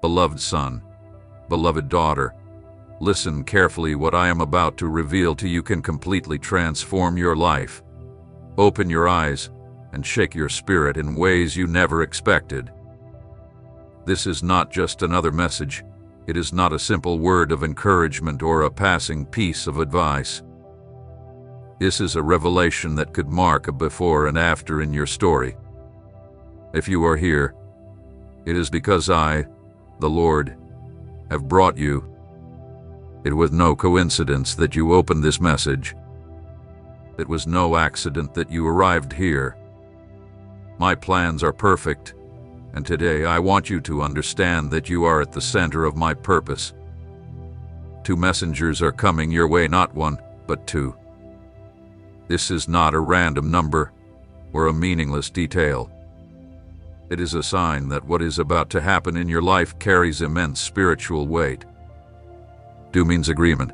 Beloved son, beloved daughter, listen carefully. What I am about to reveal to you can completely transform your life. Open your eyes and shake your spirit in ways you never expected. This is not just another message. It is not a simple word of encouragement or a passing piece of advice. This is a revelation that could mark a before and after in your story. If you are here, it is because I, the Lord, have brought you. It was no coincidence that you opened this message. It was no accident that you arrived here. My plans are perfect, and today I want you to understand that you are at the center of my purpose. 2 messengers are coming your way, not 1, but 2. This is not a random number or a meaningless detail. It is a sign that what is about to happen in your life carries immense spiritual weight. 2 means agreement.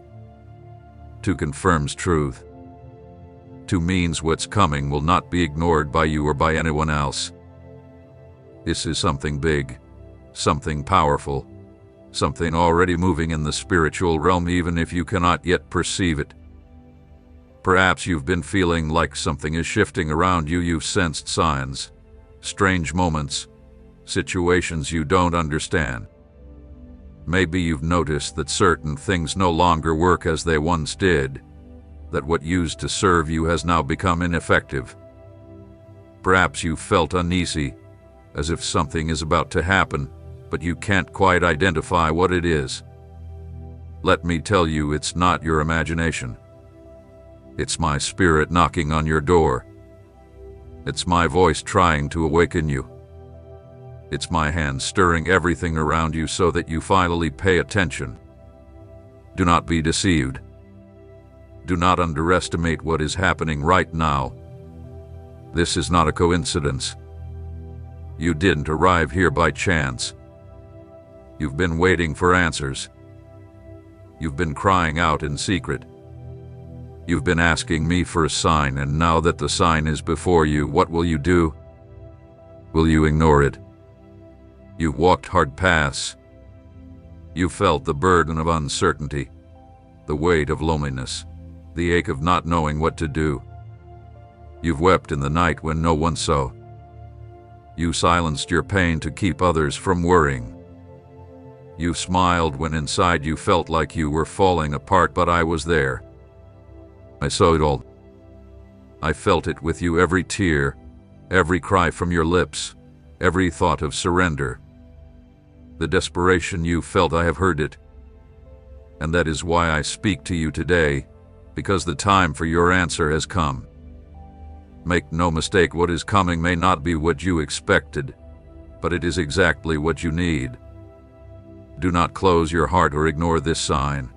2 confirms truth. 2 means what's coming will not be ignored by you or by anyone else. This is something big, something powerful, something already moving in the spiritual realm even if you cannot yet perceive it. Perhaps you've been feeling like something is shifting around you. You've sensed signs, strange moments, situations you don't understand. Maybe you've noticed that certain things no longer work as they once did, that what used to serve you has now become ineffective. Perhaps you felt uneasy, as if something is about to happen, but you can't quite identify what it is. Let me tell you, it's not your imagination. It's my spirit knocking on your door. It's my voice trying to awaken you. It's my hand stirring everything around you so that you finally pay attention. Do not be deceived. Do not underestimate what is happening right now. This is not a coincidence. You didn't arrive here by chance. You've been waiting for answers. You've been crying out in secret. You've been asking me for a sign, and now that the sign is before you, what will you do? Will you ignore it? You walked hard paths. You felt the burden of uncertainty, the weight of loneliness, the ache of not knowing what to do. You've wept in the night when no one saw. You silenced your pain to keep others from worrying. You smiled when inside you felt like you were falling apart, but I was there. I saw it all. I felt it with you, every tear, every cry from your lips, every thought of surrender. The desperation you felt, I have heard it. And that is why I speak to you today, because the time for your answer has come. Make no mistake, what is coming may not be what you expected, but it is exactly what you need. Do not close your heart or ignore this sign.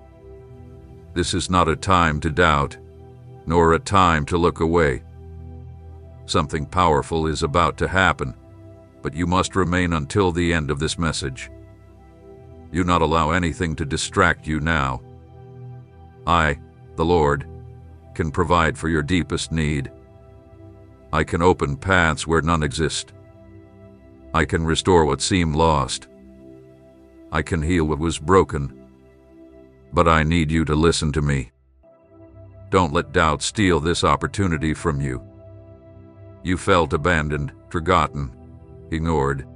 This is not a time to doubt, nor a time to look away. Something powerful is about to happen, but you must remain until the end of this message. Do not allow anything to distract you now. I, the Lord, can provide for your deepest need. I can open paths where none exist. I can restore what seemed lost. I can heal what was broken. But I need you to listen to me. Don't let doubt steal this opportunity from you. You felt abandoned, forgotten, ignored.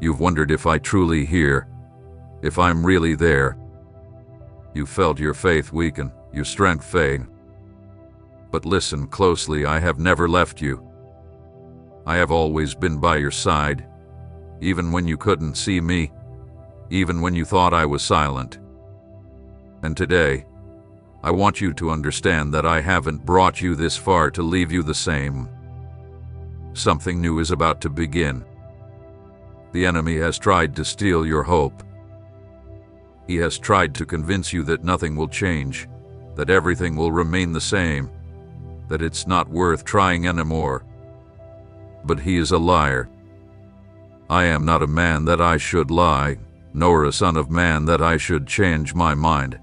You've wondered if I truly hear, if I'm really there. You felt your faith weaken, your strength fade. But listen closely, I have never left you. I have always been by your side, even when you couldn't see me, even when you thought I was silent. And today, I want you to understand that I haven't brought you this far to leave you the same. Something new is about to begin. The enemy has tried to steal your hope. He has tried to convince you that nothing will change, that everything will remain the same, that it's not worth trying anymore. But he is a liar. I am not a man that I should lie, nor a son of man that I should change my mind.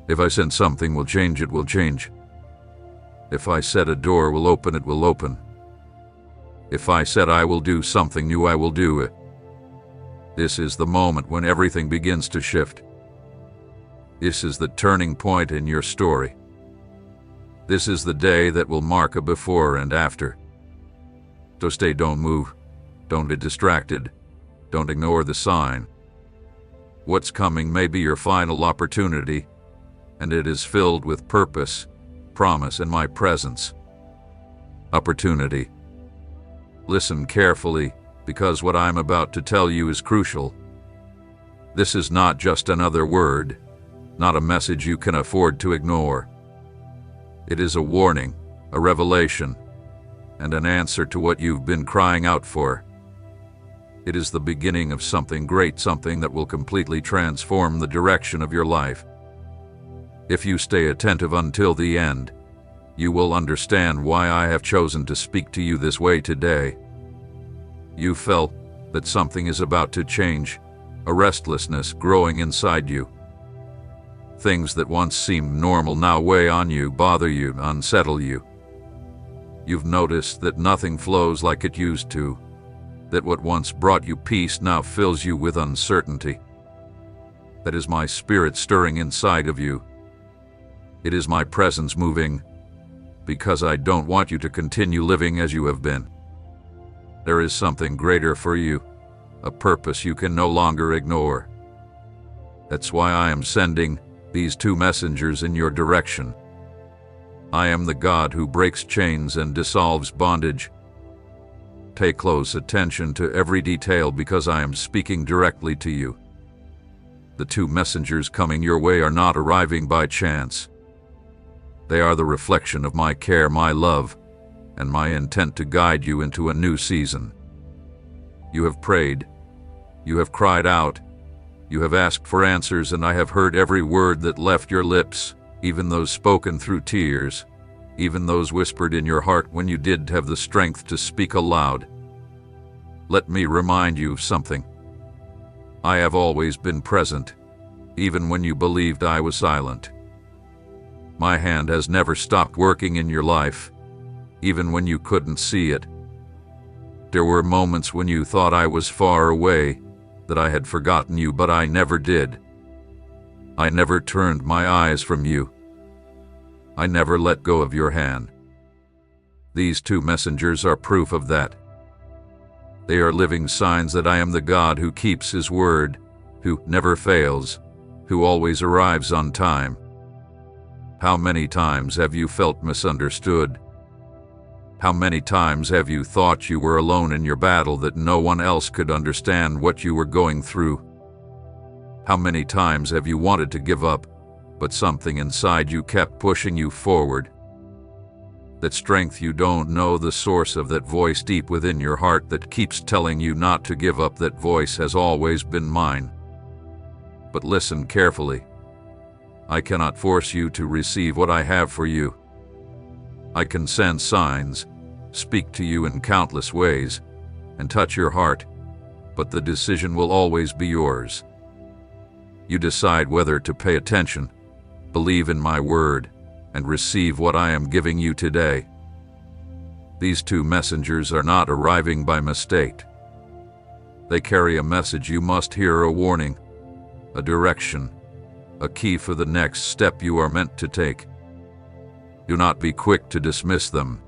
If I said something will change, it will change. If I said a door will open, it will open. If I said I will do something new, I will do it. This is the moment when everything begins to shift. This is the turning point in your story. This is the day that will mark a before and after. So don't move. Don't be distracted. Don't ignore the sign. What's coming may be your final opportunity, and it is filled with purpose, promise, and my presence. Opportunity. Listen carefully, because what I'm about to tell you is crucial. This is not just another word, not a message you can afford to ignore. It is a warning, a revelation, and an answer to what you've been crying out for. It is the beginning of something great, something that will completely transform the direction of your life. If you stay attentive until the end, you will understand why I have chosen to speak to you this way today. You felt that something is about to change, a restlessness growing inside you. Things that once seemed normal now weigh on you, bother you, unsettle you. You've noticed that nothing flows like it used to, that what once brought you peace now fills you with uncertainty. That is my spirit stirring inside of you. It is my presence moving, because I don't want you to continue living as you have been. There is something greater for you, a purpose you can no longer ignore. That's why I am sending these two messengers in your direction. I am the God who breaks chains and dissolves bondage. Pay close attention to every detail, because I am speaking directly to you. The two messengers coming your way are not arriving by chance. They are the reflection of my care, my love, and my intent to guide you into a new season. You have prayed. You have cried out. You have asked for answers, and I have heard every word that left your lips, even those spoken through tears, even those whispered in your heart when you did have the strength to speak aloud. Let me remind you of something. I have always been present, even when you believed I was silent. My hand has never stopped working in your life, even when you couldn't see it. There were moments when you thought I was far away, that I had forgotten you, but I never did. I never turned my eyes from you. I never let go of your hand. These two messengers are proof of that. They are living signs that I am the God who keeps his word, who never fails, who always arrives on time. How many times have you felt misunderstood? How many times have you thought you were alone in your battle, that no one else could understand what you were going through? How many times have you wanted to give up, but something inside you kept pushing you forward? That strength, you don't know the source of that voice deep within your heart that keeps telling you not to give up. That voice has always been mine. But listen carefully. I cannot force you to receive what I have for you. I can send signs, speak to you in countless ways, and touch your heart, but the decision will always be yours. You decide whether to pay attention, believe in my word, and receive what I am giving you today. These two messengers are not arriving by mistake. They carry a message you must hear, a warning, a direction, a key for the next step you are meant to take. Do not be quick to dismiss them.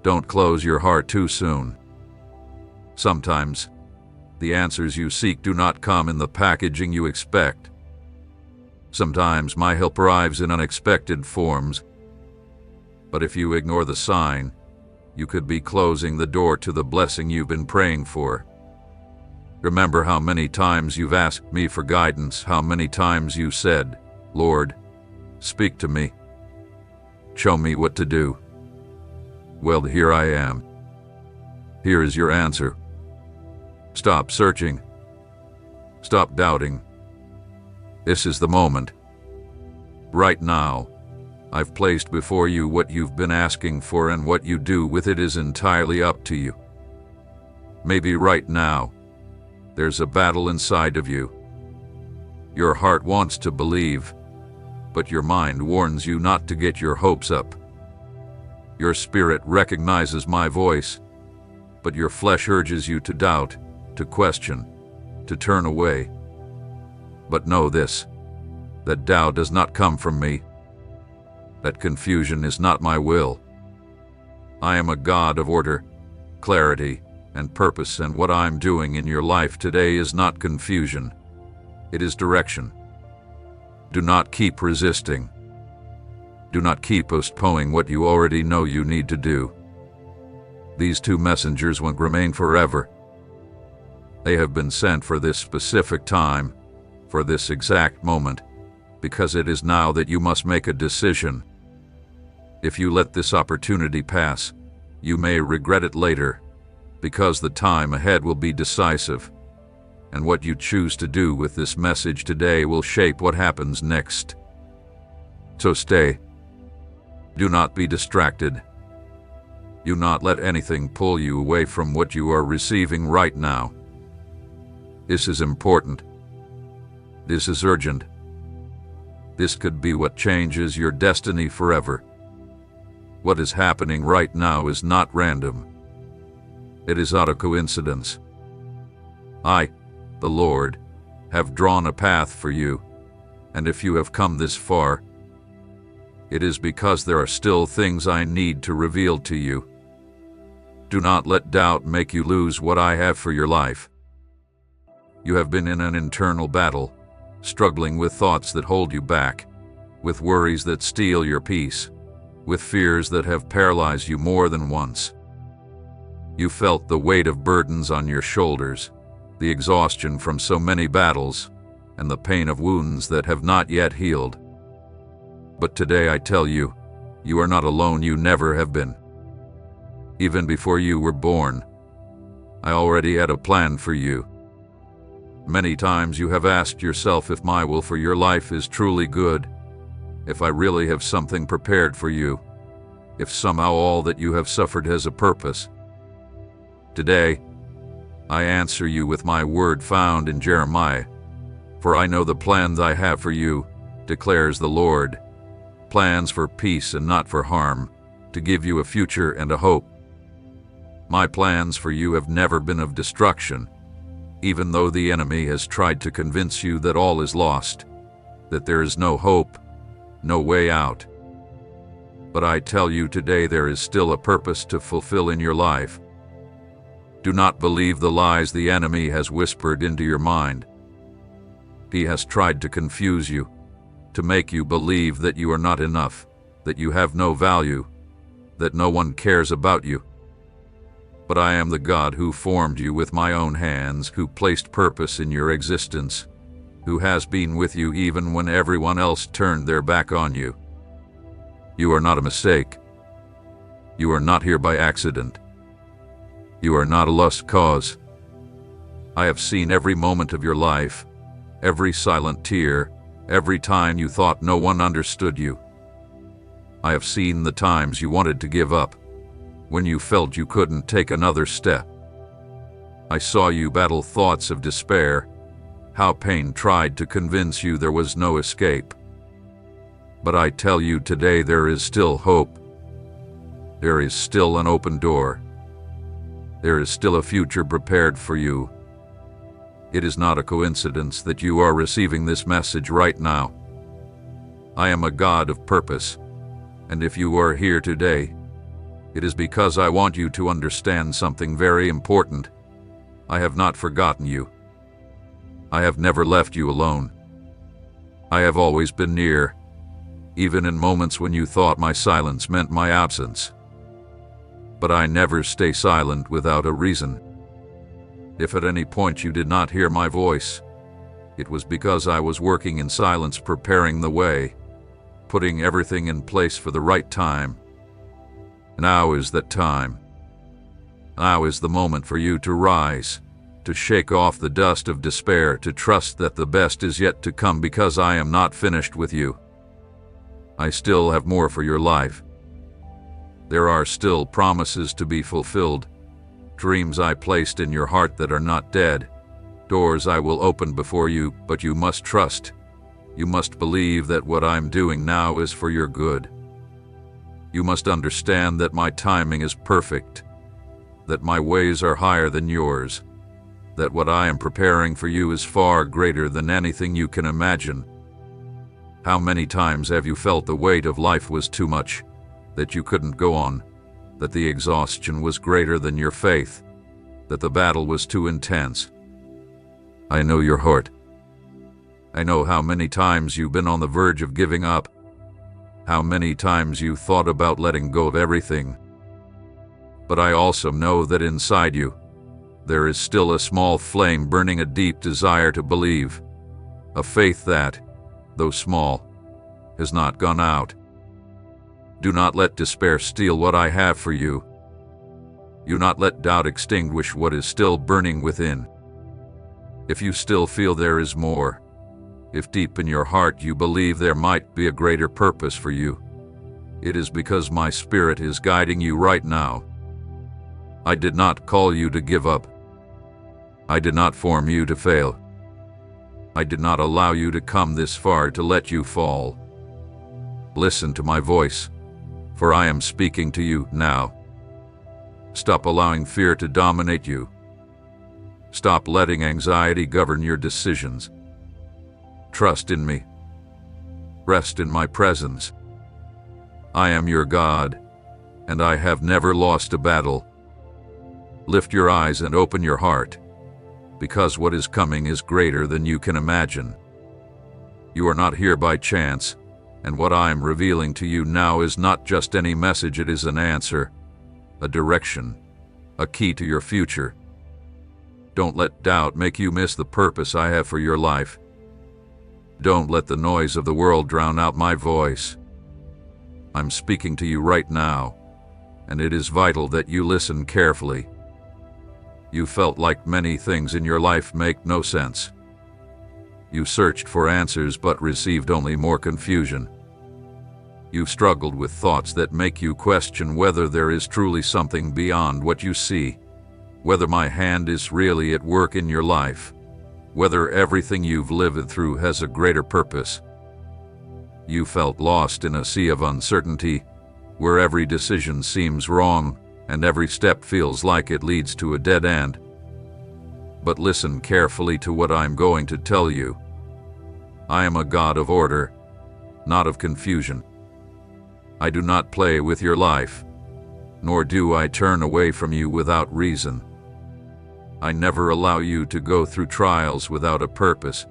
Don't close your heart too soon. Sometimes, the answers you seek do not come in the packaging you expect. Sometimes my help arrives in unexpected forms. But if you ignore the sign, you could be closing the door to the blessing you've been praying for. Remember how many times you've asked me for guidance, how many times you said, "Lord, speak to me. Show me what to do." Well, here I am. Here is your answer. Stop searching. Stop doubting. This is the moment. Right now, I've placed before you what you've been asking for, and what you do with it is entirely up to you. Maybe right now, there's a battle inside of you. Your heart wants to believe, but your mind warns you not to get your hopes up. Your spirit recognizes my voice, but your flesh urges you to doubt, to question, to turn away. But know this, that doubt does not come from me. That confusion is not my will. I am a God of order, clarity, and purpose, and what I'm doing in your life today is not confusion. It is direction. Do not keep resisting. Do not keep postponing what you already know you need to do. These two messengers won't remain forever. They have been sent for this specific time, for this exact moment, because it is now that you must make a decision. If you let this opportunity pass, you may regret it later, because the time ahead will be decisive, and what you choose to do with this message today will shape what happens next. So stay. Do not be distracted. Do not let anything pull you away from what you are receiving right now. This is important. This is urgent. This could be what changes your destiny forever. What is happening right now is not random. It is not a coincidence. I, the Lord, have drawn a path for you, and if you have come this far, it is because there are still things I need to reveal to you. Do not let doubt make you lose what I have for your life. You have been in an internal battle, struggling with thoughts that hold you back, with worries that steal your peace, with fears that have paralyzed you more than once. You felt the weight of burdens on your shoulders, the exhaustion from so many battles, and the pain of wounds that have not yet healed. But today I tell you, you are not alone. You never have been. Even before you were born, I already had a plan for you. Many times you have asked yourself if my will for your life is truly good, if I really have something prepared for you, if somehow all that you have suffered has a purpose. Today, I answer you with my word found in Jeremiah. For I know the plans I have for you, declares the Lord, plans for peace and not for harm, to give you a future and a hope. My plans for you have never been of destruction, even though the enemy has tried to convince you that all is lost, that there is no hope, no way out. But I tell you today there is still a purpose to fulfill in your life. Do not believe the lies the enemy has whispered into your mind. He has tried to confuse you, to make you believe that you are not enough, that you have no value, that no one cares about you. But I am the God who formed you with my own hands, who placed purpose in your existence, who has been with you even when everyone else turned their back on you. You are not a mistake. You are not here by accident. You are not a lost cause. I have seen every moment of your life, every silent tear, every time you thought no one understood you. I have seen the times you wanted to give up, when you felt you couldn't take another step. I saw you battle thoughts of despair, how pain tried to convince you there was no escape. But I tell you today there is still hope. There is still an open door. There is still a future prepared for you. It is not a coincidence that you are receiving this message right now. I am a God of purpose, and if you are here today, it is because I want you to understand something very important. I have not forgotten you. I have never left you alone. I have always been near, even in moments when you thought my silence meant my absence. But I never stay silent without a reason. If at any point you did not hear my voice, it was because I was working in silence, preparing the way, putting everything in place for the right time. Now is that time. Now is the moment for you to rise, to shake off the dust of despair, to trust that the best is yet to come, because I am not finished with you. I still have more for your life. There are still promises to be fulfilled, dreams I placed in your heart that are not dead, doors I will open before you, but you must trust. You must believe that what I'm doing now is for your good. You must understand that my timing is perfect, that my ways are higher than yours, that what I am preparing for you is far greater than anything you can imagine. How many times have you felt the weight of life was too much, that you couldn't go on, that the exhaustion was greater than your faith, that the battle was too intense? I know your heart. I know how many times you've been on the verge of giving up, how many times you thought about letting go of everything. But I also know that inside you, there is still a small flame burning a deep desire to believe, a faith that, though small, has not gone out. Do not let despair steal what I have for you. Do not let doubt extinguish what is still burning within. If you still feel there is more, if deep in your heart you believe there might be a greater purpose for you, it is because my Spirit is guiding you right now. I did not call you to give up. I did not form you to fail. I did not allow you to come this far to let you fall. Listen to my voice, for I am speaking to you now. Stop allowing fear to dominate you. Stop letting anxiety govern your decisions. Trust in me. Rest in my presence. I am your God, and I have never lost a battle. Lift your eyes and open your heart, because what is coming is greater than you can imagine. You are not here by chance, and what I am revealing to you now is not just any message, it is an answer, a direction, a key to your future. Don't let doubt make you miss the purpose I have for your life. Don't let the noise of the world drown out my voice. I'm speaking to you right now, and it is vital that you listen carefully. You felt like many things in your life make no sense. You searched for answers but received only more confusion. You've struggled with thoughts that make you question whether there is truly something beyond what you see, whether my hand is really at work in your life, whether everything you've lived through has a greater purpose. You felt lost in a sea of uncertainty, where every decision seems wrong and every step feels like it leads to a dead end. But listen carefully to what I'm going to tell you. I am a God of order, not of confusion. I do not play with your life, nor do I turn away from you without reason. I never allow you to go through trials without a purpose.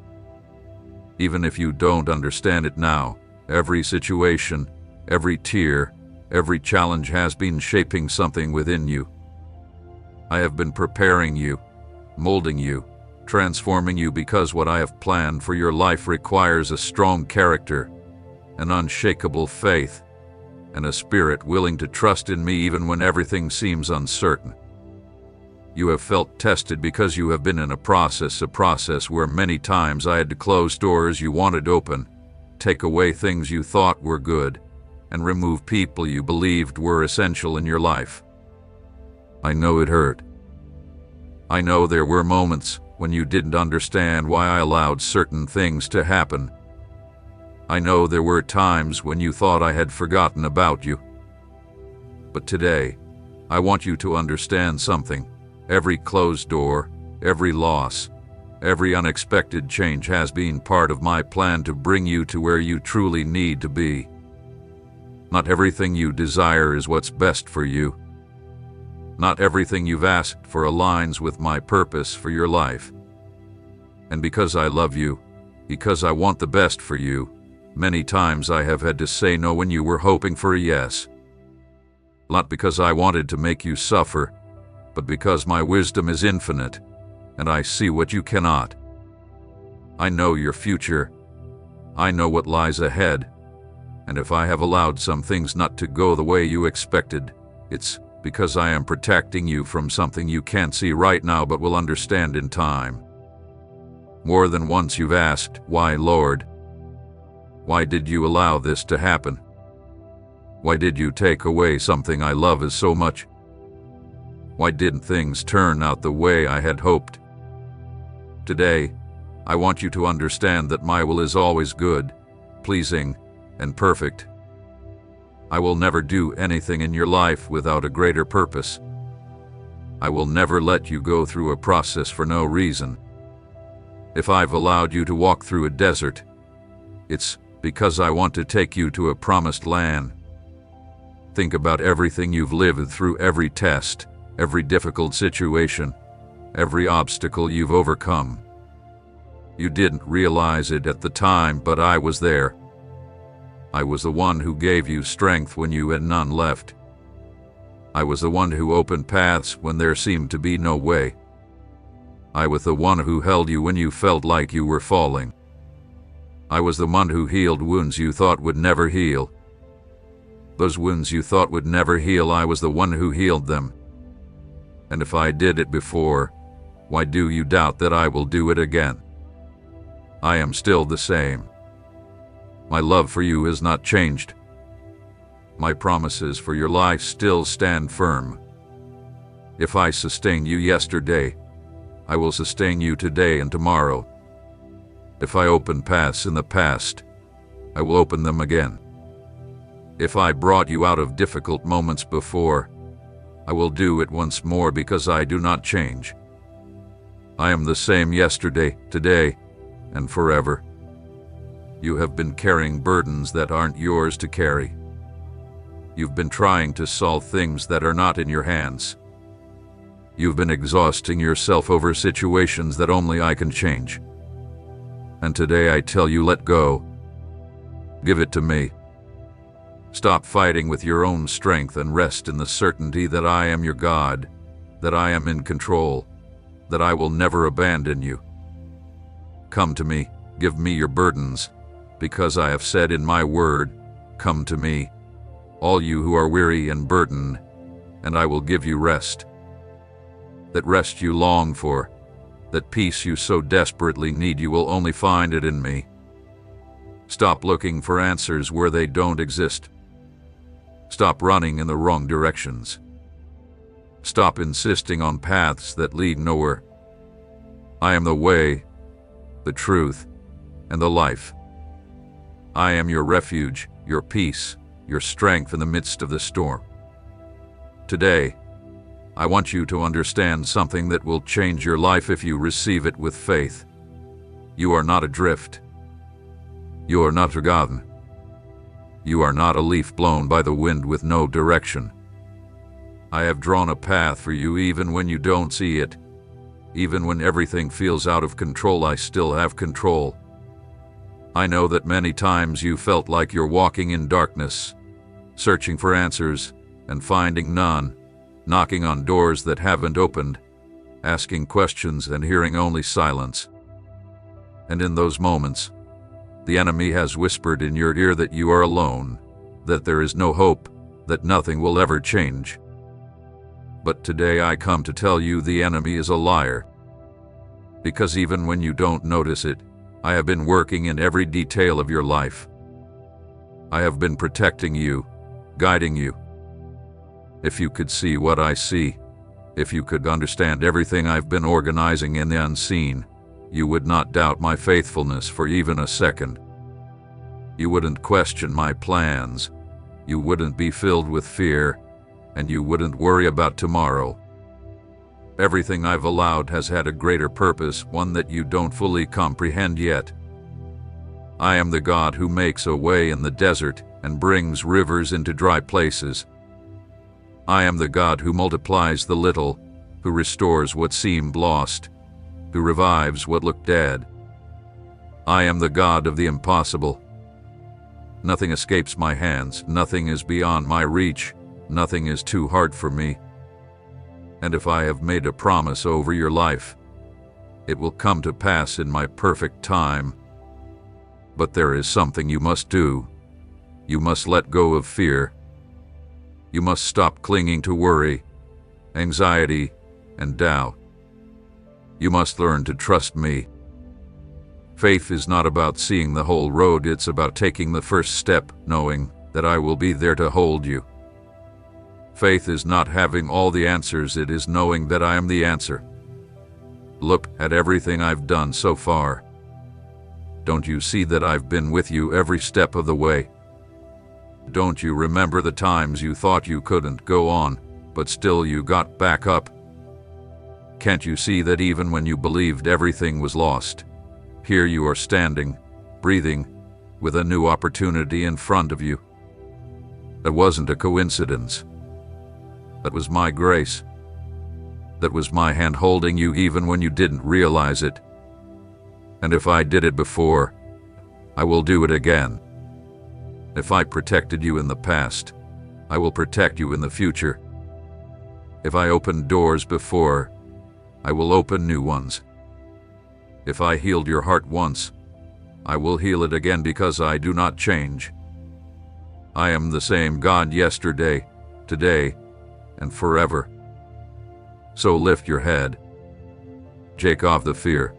Even if you don't understand it now, every situation, every tear, every challenge has been shaping something within you. I have been preparing you, molding you, transforming you, because what I have planned for your life requires a strong character, an unshakable faith, and a spirit willing to trust in me even when everything seems uncertain. You have felt tested because you have been in a process where many times I had to close doors you wanted open, take away things you thought were good, and remove people you believed were essential in your life. I know it hurt. I know there were moments when you didn't understand why I allowed certain things to happen. I know there were times when you thought I had forgotten about you. But today, I want you to understand something. Every closed door, every loss, every unexpected change has been part of my plan to bring you to where you truly need to be. Not everything you desire is what's best for you. Not everything you've asked for aligns with my purpose for your life. And because I love you, because I want the best for you, many times I have had to say no when you were hoping for a yes. Not because I wanted to make you suffer, but because my wisdom is infinite, and I see what you cannot. I know your future. I know what lies ahead. And if I have allowed some things not to go the way you expected, it's because I am protecting you from something you can't see right now but will understand in time. More than once you've asked, "Why, Lord? Why did you allow this to happen? Why did you take away something I love so much? Why didn't things turn out the way I had hoped?" Today, I want you to understand that my will is always good, pleasing, and perfect. I will never do anything in your life without a greater purpose. I will never let you go through a process for no reason. If I've allowed you to walk through a desert, it's because I want to take you to a promised land. Think about everything you've lived through, every test, every difficult situation, every obstacle you've overcome. You didn't realize it at the time, but I was there. I was the one who gave you strength when you had none left. I was the one who opened paths when there seemed to be no way. I was the one who held you when you felt like you were falling. I was the one who healed wounds you thought would never heal. Those wounds you thought would never heal, I was the one who healed them. And if I did it before, why do you doubt that I will do it again? I am still the same. My love for you has not changed. My promises for your life still stand firm. If I sustained you yesterday, I will sustain you today and tomorrow. If I opened paths in the past, I will open them again. If I brought you out of difficult moments before, I will do it once more because I do not change. I am the same yesterday, today, and forever. You have been carrying burdens that aren't yours to carry. You've been trying to solve things that are not in your hands. You've been exhausting yourself over situations that only I can change. And today I tell you, let go. Give it to me. Stop fighting with your own strength and rest in the certainty that I am your God, that I am in control, that I will never abandon you. Come to me, give me your burdens, because I have said in my word, come to me, all you who are weary and burdened, and I will give you rest. That rest you long for, that peace you so desperately need, you will only find it in me. Stop looking for answers where they don't exist. Stop running in the wrong directions. Stop insisting on paths that lead nowhere. I am the way, the truth, and the life. I am your refuge, your peace, your strength in the midst of the storm. Today, I want you to understand something that will change your life if you receive it with faith. You are not adrift. You are not forgotten. You are not a leaf blown by the wind with no direction. I have drawn a path for you even when you don't see it. Even when everything feels out of control, I still have control. I know that many times you felt like you're walking in darkness, searching for answers and finding none, knocking on doors that haven't opened, asking questions and hearing only silence. And in those moments, the enemy has whispered in your ear that you are alone, that there is no hope, that nothing will ever change. But today I come to tell you the enemy is a liar. Because even when you don't notice it, I have been working in every detail of your life. I have been protecting you, guiding you. If you could see what I see, if you could understand everything I've been organizing in the unseen, you would not doubt my faithfulness for even a second. You wouldn't question my plans. You wouldn't be filled with fear, and you wouldn't worry about tomorrow. Everything I've allowed has had a greater purpose, one that you don't fully comprehend yet. I am the God who makes a way in the desert and brings rivers into dry places. I am the God who multiplies the little, who restores what seemed lost, who revives what looked dead. I am the God of the impossible. Nothing escapes my hands, nothing is beyond my reach, nothing is too hard for me. And if I have made a promise over your life, it will come to pass in my perfect time. But there is something you must do. You must let go of fear. You must stop clinging to worry, anxiety, and doubt. You must learn to trust me. Faith is not about seeing the whole road, it's about taking the first step, knowing that I will be there to hold you. Faith is not having all the answers, it is knowing that I am the answer. Look at everything I've done so far. Don't you see that I've been with you every step of the way? Don't you remember the times you thought you couldn't go on, but still you got back up? Can't you see that even when you believed everything was lost, here you are standing, breathing, with a new opportunity in front of you? That wasn't a coincidence. That was my grace. That was my hand holding you even when you didn't realize it. And if I did it before, I will do it again. If I protected you in the past, I will protect you in the future. If I opened doors before, I will open new ones. If I healed your heart once, I will heal it again because I do not change. I am the same God yesterday, today, and forever. So lift your head. Shake off the fear.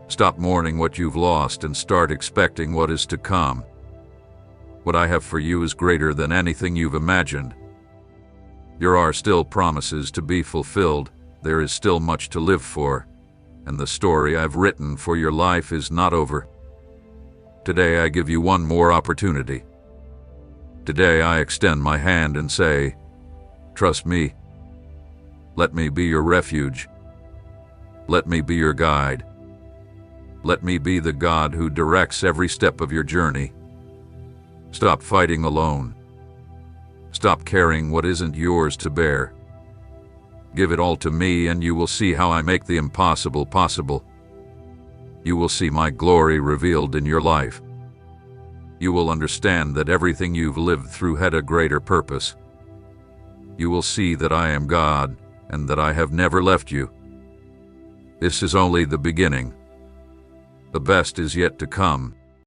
Stop mourning what you've lost and start expecting what is to come. What I have for you is greater than anything you've imagined. There are still promises to be fulfilled. There is still much to live for, and the story I've written for your life is not over. Today I give you one more opportunity. Today I extend my hand and say, trust me. Let me be your refuge. Let me be your guide. Let me be the God who directs every step of your journey. Stop fighting alone. Stop carrying what isn't yours to bear. Give it all to me and you will see how I make the impossible possible. You will see my glory revealed in your life. You will understand that everything you've lived through had a greater purpose. You will see that I am God and that I have never left you. This is only the beginning. The best is yet to come.